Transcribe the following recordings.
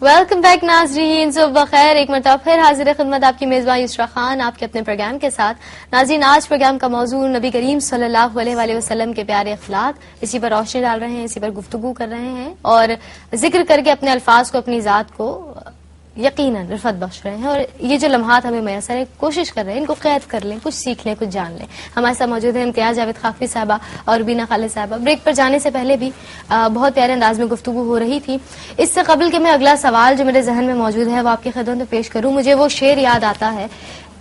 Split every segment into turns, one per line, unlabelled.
Welcome back ناظرین، صبح بخیر، ایک مرتبہ پھر حاضر خدمت آپ کی میزبان یسرا خان آپ کے اپنے پروگرام کے ساتھ. ناظرین، آج پروگرام کا موضوع نبی کریم صلی اللہ علیہ وآلہ وسلم کے پیارے اخلاق، اسی پر روشنی ڈال رہے ہیں، اسی پر گفتگو کر رہے ہیں اور ذکر کر کے اپنے الفاظ کو، اپنی ذات کو یقیناً رفعت بخش رہے ہیں. اور یہ جو لمحات ہمیں میسر ہے، کوشش کر رہے ہیں ان کو قید کر لیں، کچھ سیکھ لیں، کچھ جان لیں. ہمارے ساتھ موجود ہیں امتیاز جاوید خافی صاحبہ اور بینا خالد صاحبہ. بریک پر جانے سے پہلے بھی بہت پیارے انداز میں گفتگو ہو رہی تھی. اس سے قبل کہ میں اگلا سوال جو میرے ذہن میں موجود ہے وہ آپ کی خدمت میں پیش کروں، مجھے وہ شعر یاد آتا ہے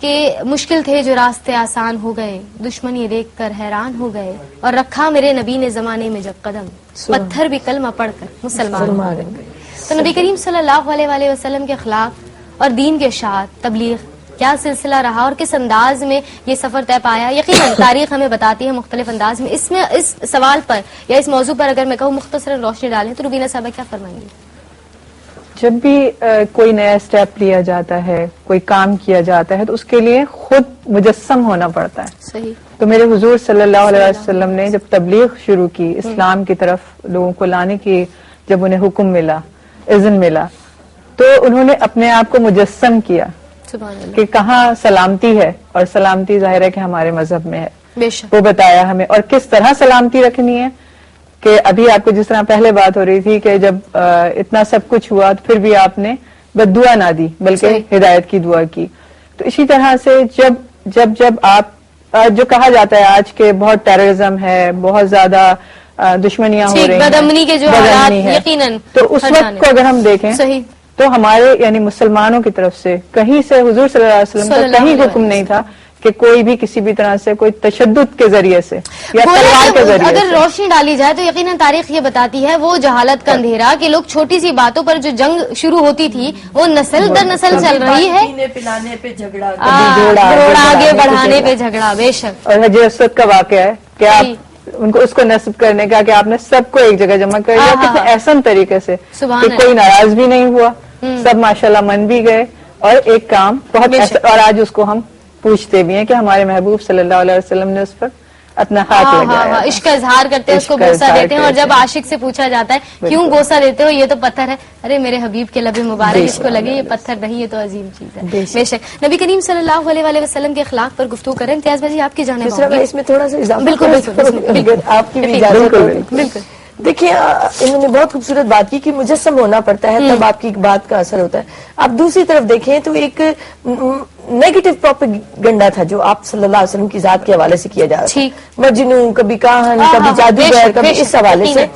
کہ مشکل تھے جو راستے آسان ہو گئے، دشمن یہ دیکھ کر حیران ہو گئے، اور رکھا میرے نبی نے زمانے میں جب قدم، پتھر بھی کلمہ پڑھ کر مسلمان ہو گئے. تو نبی کریم صلی اللہ علیہ وآلہ وسلم کے اخلاق اور دین کے اشاعت، تبلیغ کیا سلسلہ رہا اور کس انداز میں یہ سفر طے پایا؟ یقیناً تاریخ ہمیں بتاتی ہے مختلف انداز میں. اس سوال پر یا اس موضوع پر اگر میں کہوں مختصراً روشنی ڈالیں تو روبینہ صاحبہ کیا فرمائیں گی؟
جب بھی کوئی نیا اسٹیپ لیا جاتا ہے، کوئی کام کیا جاتا ہے تو اس کے لیے خود مجسم ہونا پڑتا ہے.
صحیح.
تو میرے حضور صلی اللہ علیہ وسلم نے جب تبلیغ شروع کی، اسلام کی طرف لوگوں کو لانے کی، جب انہیں حکم ملا، اذن ملا، تو انہوں نے اپنے آپ کو مجسم کیا کہ کہاں سلامتی ہے، اور سلامتی ظاہر ہے کہ ہمارے مذہب میں ہے.
بے شک.
وہ بتایا ہمیں، اور کس طرح سلامتی رکھنی ہے. کہ ابھی آپ کو جس طرح پہلے بات ہو رہی تھی کہ جب اتنا سب کچھ ہوا تو پھر بھی آپ نے بد دعا نہ دی بلکہ ہدایت کی دعا کی. تو اسی طرح سے جب آپ جو کہا جاتا ہے آج کے بہت ٹیررزم ہے، بہت زیادہ دشمنیاں ہو رہی ہیں،
بدامنی کے جو حالات یقیناً،
تو اس وقت کو اگر ہم دیکھیں تو ہمارے یعنی مسلمانوں کی طرف سے کہیں سے حضور صلی اللہ علیہ وسلم کا کہیں حکم نہیں تھا کہ کوئی بھی کسی بھی طرح سے کوئی تشدد کے ذریعے سے یا تلوار کے ذریعے
اگر روشنی ڈالی جائے تو یقیناً تاریخ یہ بتاتی ہے وہ جہالت کا اندھیرا کہ لوگ چھوٹی سی باتوں پر جو جنگ شروع ہوتی تھی وہ نسل در نسل چل رہی ہے،
پلانے پہ جھگڑا،
آگے بڑھانے پہ جھگڑا. بے شک.
اور حج اسود کا واقعہ ہے کہ آپ ان کو اس کو نصب کرنے کا کہ آپ نے سب کو ایک جگہ جمع کر لیا کتنے احسن طریقے سے کہ کوئی ناراض بھی نہیں ہوا، سب ماشاءاللہ من بھی گئے، اور ایک کام بہت اور آج اس کو ہم پوچھتے بھی ہیں کہ ہمارے محبوب صلی اللہ علیہ وسلم نے اس پر اپنا ہاتھ لگایا،
عشق کا اظہار کرتے ہیں، اس کو بوسہ دیتے ہیں. اور جب عاشق سے پوچھا جاتا ہے کیوں بوسہ دیتے ہو، یہ تو پتھر ہے. ارے میرے حبیب کے لب مبارک اس کو لگے، یہ پتھر نہیں، یہ تو عظیم چیز ہے. بے شک. نبی کریم صلی اللہ علیہ وآلہ وسلم کے اخلاق پر گفتگو کریں. امتیاز بھائی آپ کی جانب
اس میں تھوڑا سا اضافہ
بالکل
آپ کی بھی اجازت ہو.
بالکل.
دیکھیں انہوں نے بہت خوبصورت بات کی کہ مجسم ہونا پڑتا ہے تب آپ کی بات کا اثر ہوتا ہے. آپ دوسری طرف دیکھیں تو ایک نیگیٹو پروپیگنڈا تھا جو آپ صلی اللہ علیہ وسلم کی ذات کے حوالے سے کیا جا رہا ہے، مجنون، کبھی کاہن، کبھی جادوگر، کبھی اس حوالے سے.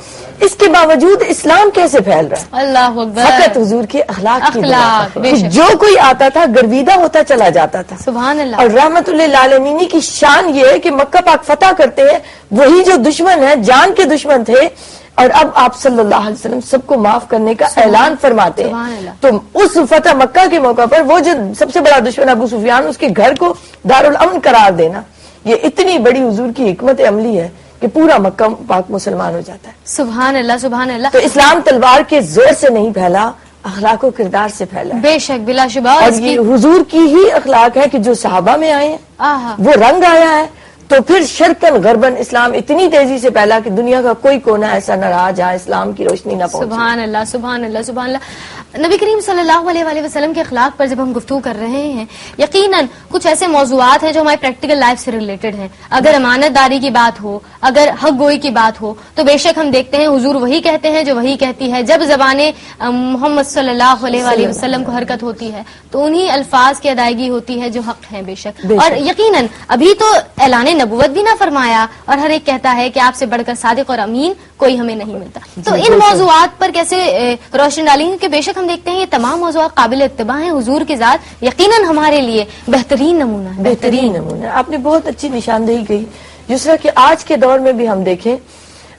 اس کے باوجود اسلام کیسے پھیل رہا ہے؟
اللہ اکبر.
فقط حضور کے اخلاق کی بنا پر. جو کوئی آتا تھا گرویدہ ہوتا چلا جاتا تھا.
سبحان اللہ.
اور رحمت للعالمین کی شان یہ ہے کہ مکہ پاک فتح کرتے ہیں وہی جو دشمن ہے، جان کے دشمن تھے، اور اب آپ صلی اللہ علیہ وسلم سب کو معاف کرنے کا اعلان فرماتے ہیں. تو اس فتح مکہ کے موقع پر وہ جو سب سے بڑا دشمن ابو سفیان، اس کے گھر کو دارالامن قرار دینا، یہ اتنی بڑی حضور کی حکمت عملی ہے کہ پورا مکہ پاک مسلمان ہو جاتا ہے.
سبحان اللہ، سبحان اللہ.
تو اسلام تلوار کے زور سے نہیں پھیلا، اخلاق و کردار سے پھیلا.
بے شک، بلا شبہ.
اور یہ حضور کی ہی اخلاق ہے کہ جو صحابہ میں آئے ہیں وہ رنگ آیا ہے. تو پھر شرقاً غرباً اسلام اتنی تیزی سے پھیلا کہ دنیا کا کوئی کونا ایسا نہ رہا جہاں اسلام کی روشنی نہ پہنچے.
سبحان اللہ، سبحان اللہ، سبحان اللہ. نبی کریم صلی اللہ علیہ وآلہ وسلم کے اخلاق پر جب ہم گفتگو کر رہے ہیں، یقیناً کچھ ایسے موضوعات ہیں جو ہماری پریکٹیکل لائف سے ریلیٹڈ ہیں. اگر امانت داری کی بات ہو، اگر حق گوئی کی بات ہو، تو بے شک ہم دیکھتے ہیں حضور وہی کہتے ہیں جو وہی کہتی ہے. جب زبان محمد صلی اللہ علیہ وآلہ وسلم کو حرکت ہوتی ہے تو انہی الفاظ کی ادائیگی ہوتی ہے جو حق ہیں. بے شک. اور یقیناً ابھی تو اعلان نبوت بھی نہ فرمایا، اور ہر ایک کہتا ہے کہ آپ سے بڑھ کر صادق اور امین کوئی ہمیں نہیں ملتا. تو ان موضوعات پر کیسے روشنی ڈالیں گے کہ بے شک ہم دیکھتے ہیں یہ تمام موضوعات قابل اتباع ہیں. حضور کی ذات یقیناً ہمارے لیے بہترین نمونہ ہے.
بہترین نمونہ. آپ نے بہت اچھی نشاندہی کی جس طرح کہ آج کے دور میں بھی ہم دیکھیں.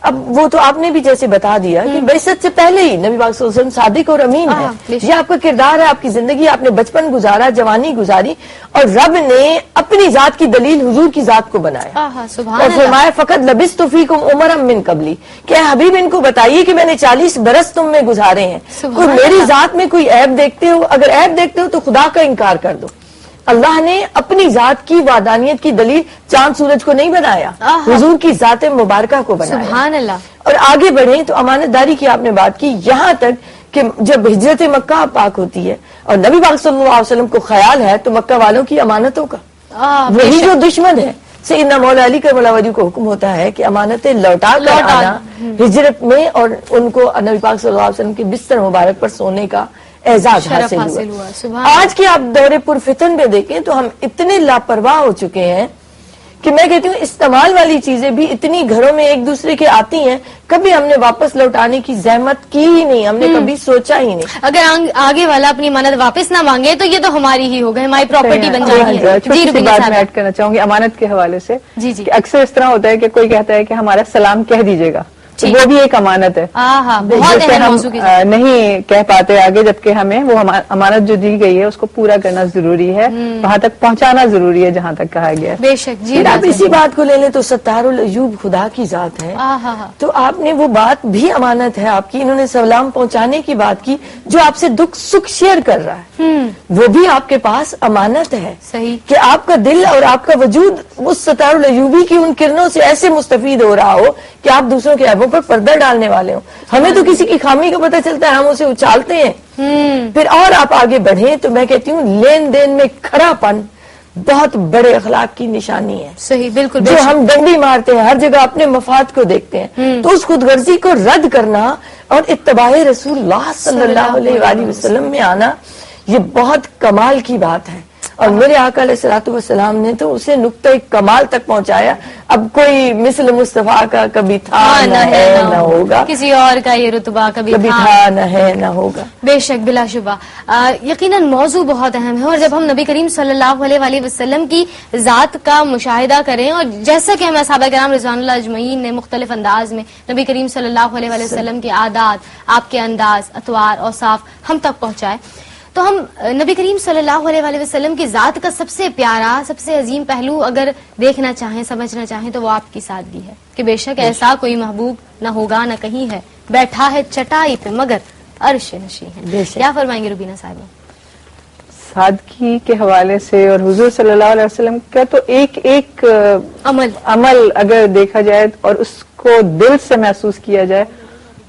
اب وہ تو آپ نے بھی جیسے بتا دیا کہ بعثت سے پہلے ہی نبی پاک صلی اللہ علیہ وسلم صادق اور امین ہے. یہ آپ کا کردار ہے، آپ کی زندگی، آپ نے بچپن گزارا، جوانی گزاری، اور رب نے اپنی ذات کی دلیل حضور کی ذات کو بنایا اور فرمایا فقط لبثت فیکم عمرا من قبلی، کہ حبیب ان کو بتائیے کہ میں نے 40 برس تم میں گزارے ہیں. کوئی میری ذات میں کوئی عیب دیکھتے ہو، اگر عیب دیکھتے ہو تو خدا کا انکار کر دو. اللہ نے اپنی ذات کی وحدانیت کی دلیل چاند سورج کو نہیں بنایا، حضور کی ذات مبارکہ کو بنایا.
سبحان اللہ.
اور آگے بڑھیں تو امانت داری کی آپ نے بات کی، یہاں تک کہ جب ہجرت مکہ پاک ہوتی ہے اور نبی پاک صلی اللہ علیہ وسلم کو خیال ہے تو مکہ والوں کی امانتوں کا، وہی جو دشمن ہے سیدنا مولا علی کرم اللہ وجہہ کو حکم ہوتا ہے کہ امانتیں لوٹا کر آنا ہجرت میں، اور ان کو نبی پاک صلی اللہ علیہ وسلم کے بستر مبارک پر سونے کا اعزاز حاصل ہوا۔ آج کے آپ دور پرفتن میں دیکھیں تو ہم اتنے لاپرواہ ہو چکے ہیں کہ میں کہتی ہوں استعمال والی چیزیں بھی اتنی گھروں میں ایک دوسرے کے آتی ہیں، کبھی ہم نے واپس لوٹانے کی زحمت کی ہی نہیں، ہم نے کبھی سوچا ہی نہیں۔
اگر آگے والا اپنی امانت واپس نہ مانگے تو یہ تو ہماری ہی ہوگی، ہماری پراپرٹی بن جائے گی۔
جی روبینہ صاحب میں ایڈ کرنا چاہوں گی امانت کے حوالے سے، کہ اکثر اس طرح ہوتا ہے کہ کوئی کہتا ہے کہ ہمارا سلام کہہ دیجیے گا، وہ بھی ایک امانت ہے جسے ہم نہیں کہہ پاتے آگے، جبکہ ہمیں وہ امانت جو دی گئی ہے اس کو پورا کرنا ضروری ہے، وہاں تک پہنچانا ضروری ہے جہاں تک کہا گیا ہے۔
بے شک جی،
آپ اسی بات کو لے لیں تو ستار العیوب خدا کی ذات ہے، تو آپ نے وہ بات بھی امانت ہے آپ کی، انہوں نے سلام پہنچانے کی بات کی، جو آپ سے دکھ سکھ شیئر کر رہا ہے وہ بھی آپ کے پاس امانت ہے،
صحیح،
کہ آپ کا دل اور آپ کا وجود اس ستار العیوبی کی ان کرنوں سے ایسے مستفید ہو رہا ہو کہ آپ دوسروں کے عیبوں پر پردہ ڈالنے والے ہوں۔ ہمیں تو کسی کی خامی کا پتہ چلتا ہے، ہم اسے اچھالتے ہیں، پھر اور آپ آگے بڑھیں تو میں کہتی ہوں لین دین میں کھرا پن بہت بڑے اخلاق کی نشانی ہے۔
صحیح، بالکل،
جو ہم ڈنڈی مارتے ہیں ہر جگہ اپنے مفاد کو دیکھتے ہیں، تو اس خود غرضی کو رد کرنا اور اتباع رسول اللہ صلی اللہ علیہ وآلہ وسلم میں آنا، یہ بہت کمال کی بات ہے، اور میرے آقا علیہ الصلوۃ والسلام نے تو اسے نقطۂ کمال تک پہنچایا۔ اب کوئی مثل مصطفیٰ کا کبھی تھا نہ ہے نہ ہوگا،
کسی اور کا یہ رتبہ کبھی
تھا نہ ہے نہ ہوگا۔
بے شک، بلا شبہ یقیناً موضوع بہت اہم ہے، اور جب ہم نبی کریم صلی اللہ علیہ وآلہ وسلم کی ذات کا مشاہدہ کریں، اور جیسا کہ ہمیں صحابہ کرام رضوان اللہ اجمعین نے مختلف انداز میں نبی کریم صلی اللہ علیہ وآلہ وسلم کے عادات، آپ کے انداز، اطوار، اوصاف ہم تک پہنچائے، تو ہم نبی کریم صلی اللہ علیہ وآلہ وسلم کی ذات کا سب سے پیارا، سب سے عظیم پہلو اگر دیکھنا چاہیں، سمجھنا چاہیں تو وہ آپ کی سادگی ہے، کہ بے شک ایسا کوئی محبوب نہ ہوگا نہ کہیں ہے، بیٹھا ہے چٹائی پہ مگر عرش نشیں ہے۔ کیا فرمائیں گے روبینہ صاحبہ؟
سادگی کے حوالے سے اور حضور صلی اللہ علیہ وسلم کا تو ایک ایک عمل اگر دیکھا جائے اور اس کو دل سے محسوس کیا جائے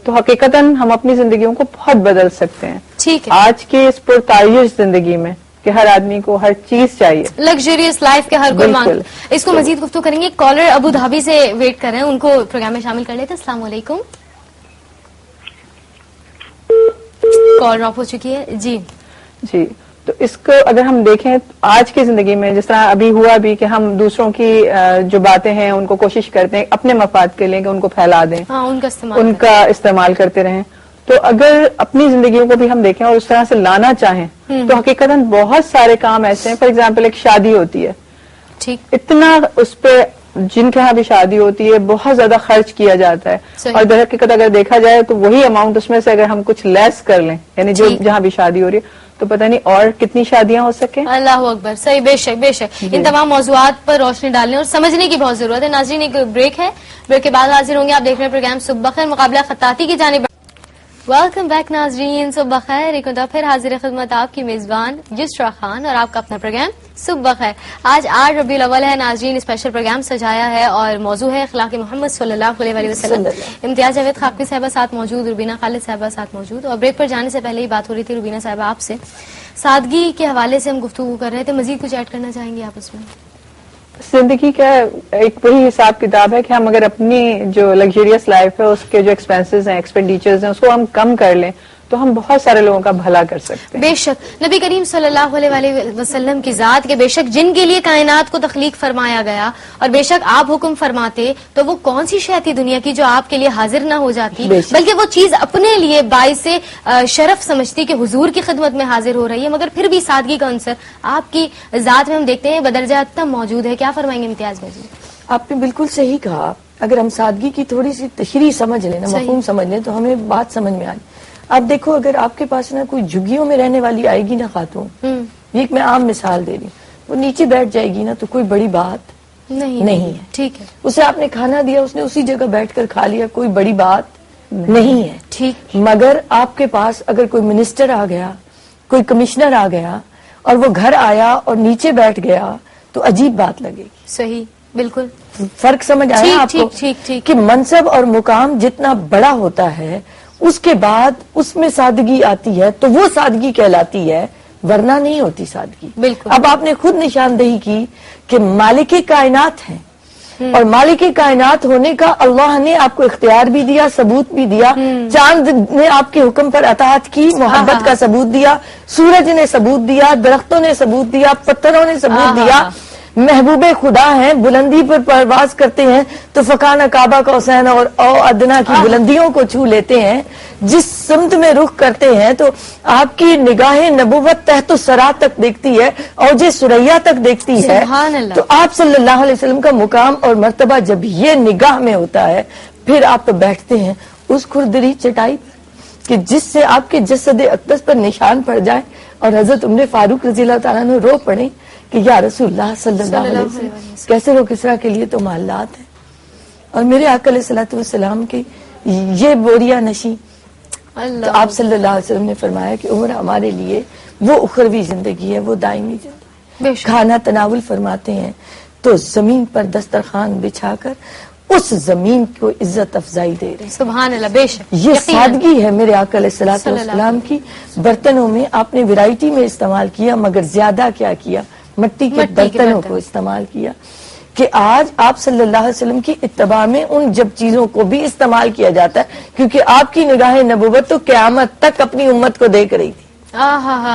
تو حقیقتاً ہم اپنی زندگیوں کو بہت بدل سکتے ہیں۔
ٹھیک ہے،
آج کے اس پرتعیش زندگی میں کہ ہر آدمی کو ہر چیز چاہیے،
لگژریس لائف کے ہر کوئی مانگ، اس کو مزید گفتگو کریں گے۔ کالر ابو دھابی سے ویٹ کر رہے ہیں، ان کو پروگرام میں شامل کر لیتے ہیں۔ السلام علیکم، کال ڈراپ ہو چکی ہے جی۔
جی، تو اس کو اگر ہم دیکھیں آج کی زندگی میں جس طرح ابھی ہوا بھی کہ ہم دوسروں کی جو باتیں ہیں ان کو کوشش کرتے ہیں اپنے مفاد کے لیے کہ ان کو پھیلا دیں، ان کا استعمال کرتے رہیں، تو اگر اپنی زندگیوں کو بھی ہم دیکھیں اور اس طرح سے لانا چاہیں تو حقیقتاً بہت سارے کام ایسے ہیں۔ فار ایگزامپل ایک شادی ہوتی ہے، اتنا اس پہ جن کے ہاں بھی شادی ہوتی ہے بہت زیادہ خرچ کیا جاتا ہے، اور در حقیقت اگر دیکھا جائے تو وہی اماؤنٹ اس میں سے اگر ہم کچھ لیس کر لیں، یعنی جو جہاں بھی شادی ہو رہی ہے، تو پتہ نہیں اور کتنی شادیاں ہو سکیں۔
اللہ اکبر، صحیح، بے شک بے شک، ان تمام موضوعات پر روشنی ڈالنے اور سمجھنے کی بہت ضرورت ہے۔ ناظرین ایک بریک ہے، بریک کے بعد حاضر ہوں گے، آپ دیکھ رہے ہیں پروگرام صبح بخیر، مقابلہ خطاطی کی جانب۔ ویلکم بیک ناظرین، صبح بخیر، ایک مرتبہ پھر حاضر خدمت آپ کی میزبان یسرا خان اور آپ کا اپنا پروگرام صبح بخیر۔ آج 8 ربیع الاول ہے ناظرین، اسپیشل پروگرام سجایا ہے اور موضوع ہے اخلاق محمد صلی اللہ علیہ وسلم۔ امتیاز جاوید خاکوی صاحبہ ساتھ موجود، روبینہ خالد صاحبہ ساتھ موجود، اور بریک پر جانے سے پہلے ہی بات ہو رہی تھی روبینہ صاحبہ آپ سے، سادگی کے حوالے سے ہم گفتگو کر رہے تھے، مزید کچھ ایڈ کرنا چاہیں گے آپ اس میں؟
زندگی کا ایک وہی حساب کتاب ہے کہ ہم اگر اپنی جو لگژریس لائف ہے اس کے جو ایکسپینسز ہیں، ایکسپینڈیچرز ہیں، اس کو ہم کم کر لیں تو ہم بہت سارے لوگوں کا بھلا کر سکتے ہیں۔
بے شک نبی کریم صلی اللہ علیہ وآلہ وسلم کی ذات کے بے شک جن کے لیے کائنات کو تخلیق فرمایا گیا، اور بے شک آپ حکم فرماتے تو وہ کون سی شے تھی دنیا کی جو آپ کے لیے حاضر نہ ہو جاتی، بلکہ وہ چیز اپنے لیے باعث شرف سمجھتی کہ حضور کی خدمت میں حاضر ہو رہی ہے، مگر پھر بھی سادگی کا عنصر آپ کی ذات میں ہم دیکھتے ہیں بدرجہ تم موجود ہے۔ کیا فرمائیں گے امتیاز بھائی جی؟
آپ نے بالکل صحیح کہا، اگر ہم سادگی کی تھوڑی سی تشریح سمجھ لیں نا، مفہوم سمجھ لیں تو ہمیں بات سمجھ میں آئے۔ آپ دیکھو اگر آپ کے پاس نا کوئی جھگیوں میں رہنے والی آئے گی نا خاتون، ایک میں عام مثال دے رہی ہوں، وہ نیچے بیٹھ جائے گی نا تو کوئی بڑی بات نہیں ہے،
ٹھیک ہے،
اسے آپ نے کھانا دیا، اس نے اسی جگہ بیٹھ کر کھا لیا، کوئی بڑی بات نہیں ہے،
ٹھیک۔
مگر آپ کے پاس اگر کوئی منسٹر آ گیا، کوئی کمشنر آ گیا اور وہ گھر آیا اور نیچے بیٹھ گیا تو عجیب بات لگے گی۔
صحیح، بالکل
فرق سمجھ آیا آپ کو کہ منصب اور مقام جتنا بڑا ہوتا ہے اس کے بعد اس میں سادگی آتی ہے تو وہ سادگی کہلاتی ہے، ورنہ نہیں ہوتی سادگی.
بالکل.
اب آپ نے خود نشاندہی کی کہ مالک کائنات ہیں، اور مالک کائنات ہونے کا اللہ نے آپ کو اختیار بھی دیا، ثبوت بھی دیا. چاند نے آپ کے حکم پر اطاعت کی، محبت کا ثبوت دیا، سورج نے ثبوت دیا، درختوں نے ثبوت دیا، پتھروں نے ثبوت دیا. محبوب خدا ہیں، بلندی پر پرواز کرتے ہیں تو فقانہ کعبہ کا حسین اور او ادنا کی بلندیوں کو چھو لیتے ہیں. جس سمت میں رخ کرتے ہیں تو آپ کی نگاہ نبوت تحت الثری تک دیکھتی ہے، اوج ثریا تک دیکھتی ہے.
سبحان اللہ.
تو آپ صلی اللہ علیہ وسلم کا مقام اور مرتبہ جب یہ نگاہ میں ہوتا ہے، پھر آپ بیٹھتے ہیں اس کھردری چٹائی پر کہ جس سے آپ کے جسد اقدس پر نشان پڑ جائے، اور حضرت عمر فاروق رضی اللہ تعالیٰ نے رو پڑے کہ یا رسول اللہ صلی اللہ علیہ وسلم، کیسے رو کسرا کے لیے تو محلات ہیں، اور میرے آقا علیہ الصلوۃ والسلام کی یہ بوریا نشی. تو آپ صلی اللہ علیہ وسلم نے فرمایا کہ عمر ہمارے لیے وہ اخروی زندگی ہے، وہ دائمی زندگی. کھانا تناول فرماتے ہیں تو زمین پر دسترخوان بچھا کر اس زمین کو عزت افزائی دے رہے ہیں.
سبحان اللہ. بے شک
یہ سادگی ہے میرے آقا علیہ الصلوۃ والسلام کی. برتنوں میں آپ نے ورائٹی میں استعمال کیا، مگر زیادہ کیا کیا، مٹی کے برتنوں کو استعمال کیا. کہ آج آپ صلی اللہ علیہ وسلم کی اتباع میں ان جب چیزوں کو بھی استعمال کیا جاتا ہے، کیونکہ آپ کی نگاہ نبوت تو قیامت تک اپنی امت کو دیکھ رہی تھی.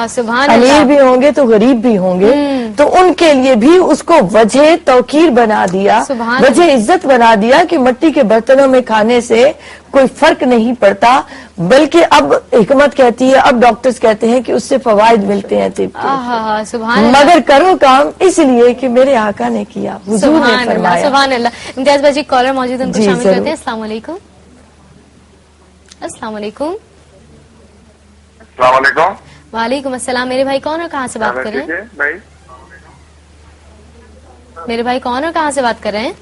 سبحان
امیر
اللہ.
بھی ہوں گے تو غریب بھی ہوں گے، تو ان کے لیے بھی اس کو وجہ توقیر بنا دیا،
سبحان
وجہ عزت بنا دیا کہ مٹی کے برتنوں میں کھانے سے کوئی فرق نہیں پڑتا، بلکہ اب حکمت کہتی ہے، اب ڈاکٹرز کہتے ہیں کہ اس سے فوائد ملتے ہیں طب کے.
سبحان اللہ.
مگر کرو کام اس لیے کہ میرے آقا نے کیا، حضور نے
سبحان اللہ.
فرمایا.
سبحان اللہ. امتیاز بھائی کالر موجود ہیں، ان کو
جی،
شامل
ضرور.
کرتے ہیں. السلام علیکم. السلام علیکم.
السلام علیکم.
وعلیکم السلام. میرے بھائی کون اور کہاں سے بات کر رہے ہیں؟
بھائی
میرے بھائی کون اور کہاں سے بات کر رہے ہیں؟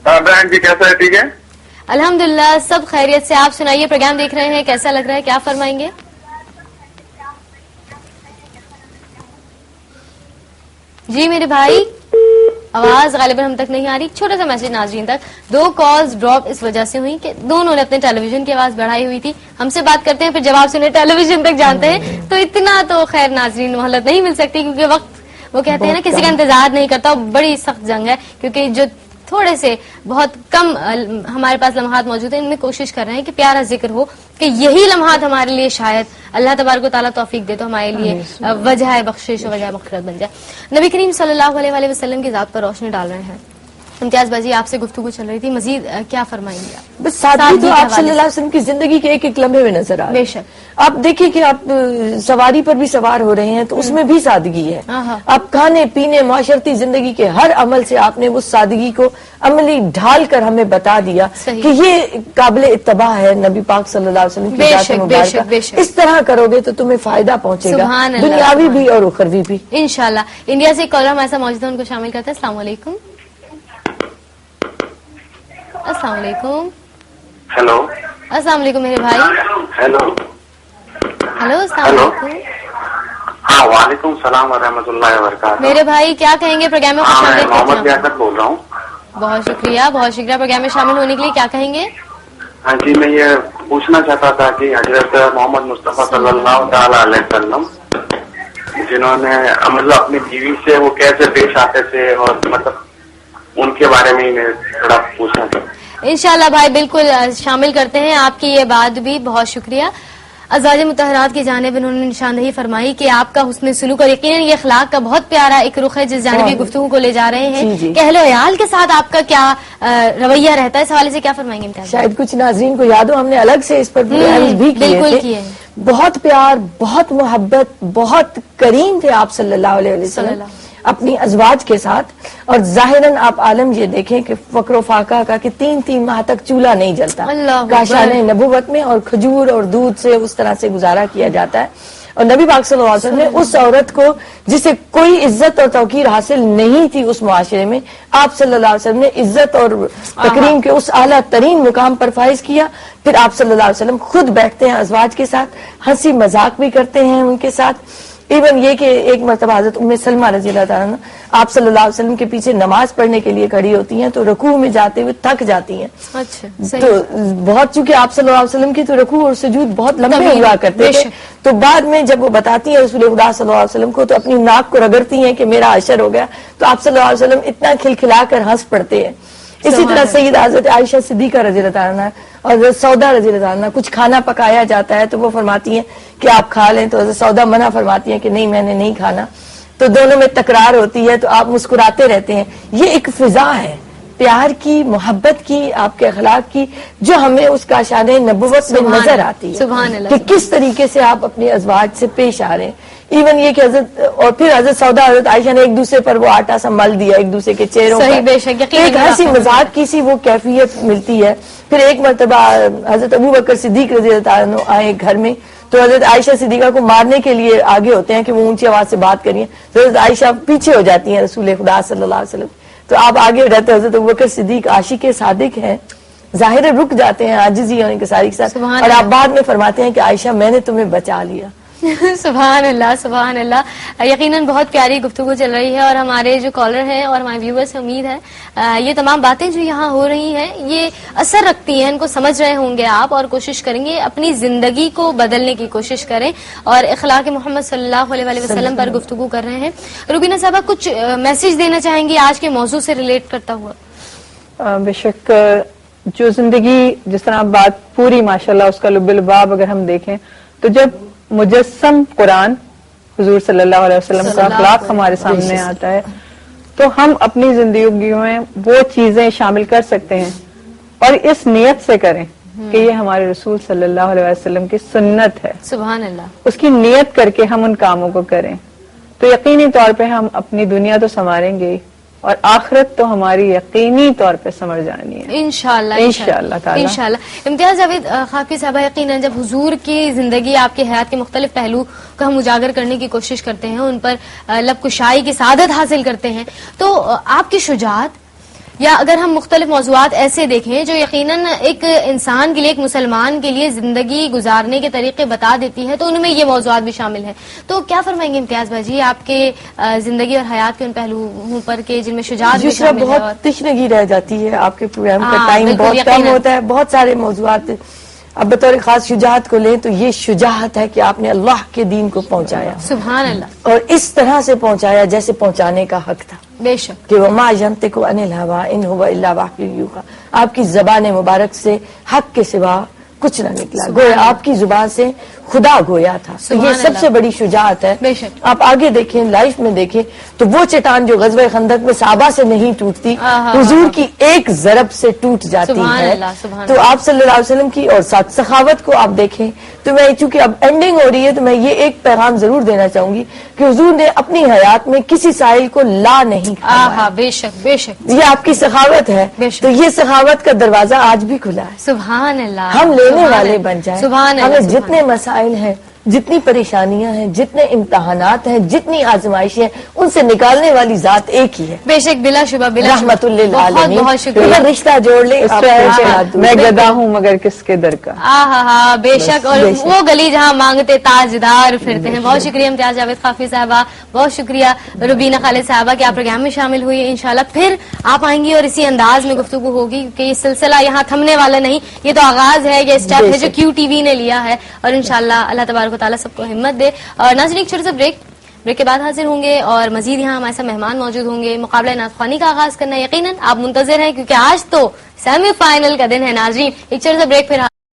بہن جی کیسا ہے؟ ٹھیک ہے
الحمدللہ سب خیریت سے. آپ سنائیے، پروگرام دیکھ رہے ہیں، کیسا لگ رہا ہے، کیا فرمائیں گے؟ جی میرے بھائی آواز غالباً ہم تک نہیں آ رہی. چھوٹا سا میسج ناظرین تک. 2 کالز ڈراپ اس وجہ سے ہوئی کہ دونوں نے اپنے ٹیلی ویژن کی آواز بڑھائی ہوئی تھی. ہم سے بات کرتے ہیں پھر جواب سنے ٹیلی ویژن تک جانتے ہیں، تو اتنا تو خیر ناظرین مہلت نہیں مل سکتی، کیونکہ وقت وہ کہتے ہیں نا کسی کا انتظار نہیں کرتا. بڑی سخت جنگ ہے، کیونکہ جو تھوڑے سے بہت کم ہمارے پاس لمحات موجود ہیں، ان میں کوشش کر رہے ہیں کہ پیارا ذکر ہو، کہ یہی لمحات ہمارے لیے شاید اللہ تبارک و تعالیٰ توفیق دے تو ہمارے لیے وجہ بخشش و وجہ مغفرت بن جائے. نبی کریم صلی اللہ علیہ وآلہ وسلم کی ذات پر روشنی ڈال رہے ہیں. امتیاز بازی آپ سے گفتگو چل رہی تھی، مزید کیا فرمائیں گے آپ؟
بس سادگی تو آپ صلی اللہ علیہ وسلم کی زندگی کے ایک ایک لمحے میں نظر آ رہی ہے.
بے شک.
آپ دیکھیں کہ آپ سواری پر بھی سوار ہو رہے ہیں تو اس میں بھی سادگی ہے. آپ کھانے پینے معاشرتی زندگی کے ہر عمل سے آپ نے وہ سادگی کو عملی ڈھال کر ہمیں بتا دیا کہ یہ قابل اتباع ہے نبی پاک صلی اللہ علیہ وسلم کی ذات مبارکہ. اس طرح کرو گے تو تمہیں فائدہ پہنچے گا، دنیاوی بھی اور اخروی بھی
انشاءاللہ. انڈیا سے ایک کالر ہمارے ساتھ موجود ہے، ان کو شامل کرتے ہیں. السلام علیکم. السلام علیکم.
ہیلو.
السلام علیکم میرے بھائی.
ہیلو.
ہلو السلام علیکم.
ہاں وعلیکم السلام ورحمۃ اللہ وبرکاتہ.
میرے بھائی کیا کہیں گے پروگرام میں خوش
میں
آمدید
محمد
کہتے ہیں.
لیاقت بول رہا ہوں.
بہت شکریہ پروگرام میں شامل ہونے کے لیے. کیا کہیں گے؟
ہاں جی میں یہ پوچھنا چاہتا تھا کہ حضرت محمد مصطفیٰ صلی اللہ تعالی علیہ وسلم جنہوں نے مطلب اپنی بیوی سے وہ کیسے پیش آتے تھے، اور مطلب ان کے بارے میں میں تھوڑا پوچھنا چاہتا ہوں.
انشاءاللہ بھائی بالکل شامل کرتے ہیں آپ کی یہ بات بھی. بہت شکریہ. ازواج مطہرات کی جانب انہوں نے نشاندہی فرمائی کہ آپ کا حسن سلوک اور یقیناً یہ اخلاق کا بہت پیارا ایک رخ ہے جس جانبی گفتگو کو لے جا رہے ہیں کہ اہل و عیال کے ساتھ آپ کا کیا رویہ رہتا ہے، اس حوالے سے کیا فرمائیں گے؟
شاید کچھ ناظرین کو یاد ہو، ہم نے الگ سے اس پر بھی
بالکل کیے.
بہت پیار، بہت محبت، بہت کریم تھے آپ صلی اللہ علیہ وسلم اپنی ازواج کے ساتھ. اور ظاہراً آپ عالم یہ دیکھیں کہ فقر و فاقہ کا کہ 3 ماہ تک چولہا نہیں جلتا کاشان نبوت میں، اور کھجور اور دودھ سے اس طرح سے گزارا کیا جاتا ہے. اور نبی پاک صلی اللہ علیہ وسلم نے اس عورت کو جسے کوئی عزت اور توقیر حاصل نہیں تھی اس معاشرے میں، آپ صلی اللہ علیہ وسلم نے عزت اور تکریم کے اس اعلیٰ ترین مقام پر فائز کیا. پھر آپ صلی اللہ علیہ وسلم خود بیٹھتے ہیں ازواج کے ساتھ، ہنسی مذاق بھی کرتے ہیں ان کے ساتھ، ایون یہ کہ ایک مرتبہ حضرت ام سلمہ رضی اللہ تعالیٰ عنہ آپ صلی اللہ علیہ وسلم کے پیچھے نماز پڑھنے کے لیے کھڑی ہوتی ہیں تو رکوع میں جاتے ہوئے تھک جاتی ہیں.
اچھا
تو بہت چونکہ آپ صلی اللہ علیہ وسلم کی تو رکوع اور سجود بہت لمبے ہوا کرتے تھے, تو بعد میں جب وہ بتاتی ہیں رسول خدا صلی اللہ علیہ وسلم کو تو اپنی ناک کو رگڑتی ہیں کہ میرا عشر ہو گیا, تو آپ صلی اللہ علیہ وسلم اتنا کھلکھلا کر ہنس پڑتے ہیں. اسی طرح سید حضرت عائشہ صدیقہ رضی اللہ تعالیٰ عنہ اور حضرت سودا رضی اللہ تعالیٰ عنہ کچھ کھانا پکایا جاتا ہے تو وہ فرماتی ہیں کہ آپ کھا لیں, تو حضرت سودا منع فرماتی ہیں کہ نہیں میں نے نہیں کھانا, تو دونوں میں تکرار ہوتی ہے, تو آپ مسکراتے رہتے ہیں. یہ ایک فضا ہے پیار کی, محبت کی, آپ کے اخلاق کی, جو ہمیں اس کا شان نبوت میں نظر آتی ہے کہ کس طریقے سے آپ اپنے ازواج سے پیش آ رہے ہیں. ایون یہ کہ حضرت اور پھر حضرت سودا حضرت عائشہ نے ایک دوسرے پر وہ آٹا سا مل دیا ایک دوسرے کے چہروں پر, ایک ہنسی مذاق کی سی وہ کیفیت ملتی ہے. پھر ایک مرتبہ حضرت ابو بکر صدیق رضی اللہ تعالیٰ عنہ آئے گھر میں, تو حضرت عائشہ صدیقہ کو مارنے کے لیے آگے ہوتے ہیں کہ وہ اونچی آواز سے بات کریے, تو حضرت عائشہ پیچھے ہو جاتی ہیں رسول خدا صلی اللہ علیہ وسلم, تو آپ آگے ہو جاتے ہیں. حضرت ابو بکر صدیق عاشق صادق ہیں, ظاہر رک جاتے ہیں عاجزی ہونے کے ساری کے ساتھ, اور آپ بعد میں فرماتے ہیں کہ عائشہ میں نے تمہیں بچا لیا.
سبحان اللہ سبحان اللہ. یقیناً بہت پیاری گفتگو چل رہی ہے, اور ہمارے جو کالر ہیں اور ہمارے ویورز سے امید ہے یہ تمام باتیں جو یہاں ہو رہی ہیں یہ اثر رکھتی ہیں, ان کو سمجھ رہے ہوں گے آپ, اور کوشش کریں گے اپنی زندگی کو بدلنے کی کوشش کریں, اور اخلاق محمد صلی اللہ علیہ وسلم پر گفتگو کر رہے ہیں. روبینہ صاحبہ کچھ میسج دینا چاہیں گی آج کے موضوع سے ریلیٹ کرتا ہوا؟
بے شک, جو زندگی جس طرح بات پوری ماشاءاللہ اس کا لب لباب اگر ہم دیکھیں تو جب مجسم قرآن حضور صلی اللہ علیہ وسلم کا اخلاق ہمارے سامنے آتا ہے تو ہم اپنی زندگیوں میں وہ چیزیں شامل کر سکتے ہیں, اور اس نیت سے کریں کہ یہ ہمارے رسول صلی اللہ علیہ وسلم کی سنت ہے.
سبحان اللہ.
اس کی نیت کر کے ہم ان کاموں کو کریں تو یقینی طور پہ ہم اپنی دنیا تو سنواریں گے, اور آخرت تو ہماری یقینی طور پہ سمجھ جانی ہے
انشاءاللہ
تعالی
انشاءاللہ. امتیاز جاوید خافی صاحبہ, یقیناً جب حضور کی زندگی آپ کے حیات کے مختلف پہلو کو ہم اجاگر کرنے کی کوشش کرتے ہیں, ان پر لب کشائی کی سعادت حاصل کرتے ہیں, تو آپ کی شجاعت یا اگر ہم مختلف موضوعات ایسے دیکھیں جو یقیناً ایک انسان کے لیے, ایک مسلمان کے لیے زندگی گزارنے کے طریقے بتا دیتی ہے, تو ان میں یہ موضوعات بھی شامل ہیں, تو کیا فرمائیں گے امتیاز بھائی جی آپ کے زندگی اور حیات کے ان پہلوؤں پر کہ جن میں شجاعت بھی شامل ہے؟
بہت تشنگی رہ جاتی ہے, آپ کے پروگرام کا ٹائم بہت کم ہوتا ہے, بہت سارے موضوعات. اب بطور خاص شجاعت کو لیں تو یہ شجاعت ہے کہ آپ نے اللہ کے دین کو پہنچایا,
سبحان اللہ,
اور اس طرح سے پہنچایا جیسے پہنچانے کا حق تھا.
بے شک
کہ وما ينطق عن الهوى ان هو الا وحی یوحی, آپ کی زبان مبارک سے حق کے سوا کچھ نہ نکلا, گویا آپ کی زبان سے خدا گویا تھا. تو یہ سب سے بڑی شجاعت ہے. آپ آگے دیکھیں, لائف میں دیکھیں تو وہ چٹان جو غزوہ خندق میں صحابہ سے نہیں ٹوٹتی, حضور کی ایک ضرب سے ٹوٹ جاتی ہے. تو آپ صلی اللہ علیہ وسلم کی اور ساتھ سخاوت کو آپ دیکھیں. تو میں چونکہ اب اینڈنگ ہو رہی ہے تو میں یہ ایک پیغام ضرور دینا چاہوں گی کہ حضور نے اپنی حیات میں کسی سائل کو لا نہیں کھایا.
بے شک بے شک,
یہ آپ کی سخاوت ہے. تو یہ سخاوت کا دروازہ آج بھی کھلا ہے.
سبحان اللہ.
ہم لینے والے بن جائیں. ہمیں جتنے مسائل ہیں, جتنی پریشانیاں ہیں, جتنے امتحانات ہیں, جتنی آزمائشیں ہیں, ان سے نکالنے والی ذات ایک ہی ہے.
بے شک, بلا شبہ, بلا
رحمت للعالمین.
بہت شکریہ.
رشتہ جوڑ لے,
میں گدا ہوں مگر کس کے در کا.
بے شک, اور وہ گلی جہاں مانگتے تاجدار پھرتے ہیں. بہت شکریہ امتیاز جاوید خافی صاحبہ, بہت شکریہ روبینہ خالد صاحبہ کہ آپ پروگرام میں شامل ہوئی. انشاءاللہ پھر آپ آئیں گی اور اسی انداز میں گفتگو ہوگی, کیونکہ یہ سلسلہ یہاں تھمنے والا نہیں, یہ تو آغاز ہے, یہ اسٹیپ ہے جو کیو ٹی وی نے لیا ہے, اور انشاءاللہ اللہ تبارک و تعالیٰ سب کو ہمت دے. اور ناظرین ایک چھوٹا سا بریک کے بعد حاضر ہوں گے, اور مزید یہاں ہمارے ساتھ مہمان موجود ہوں گے. مقابلہ نعت خوانی کا آغاز کرنا یقیناً آپ منتظر ہیں, کیونکہ آج تو سیمی فائنل کا دن ہے. ناظرین ایک چھوٹا سا بریک, پھر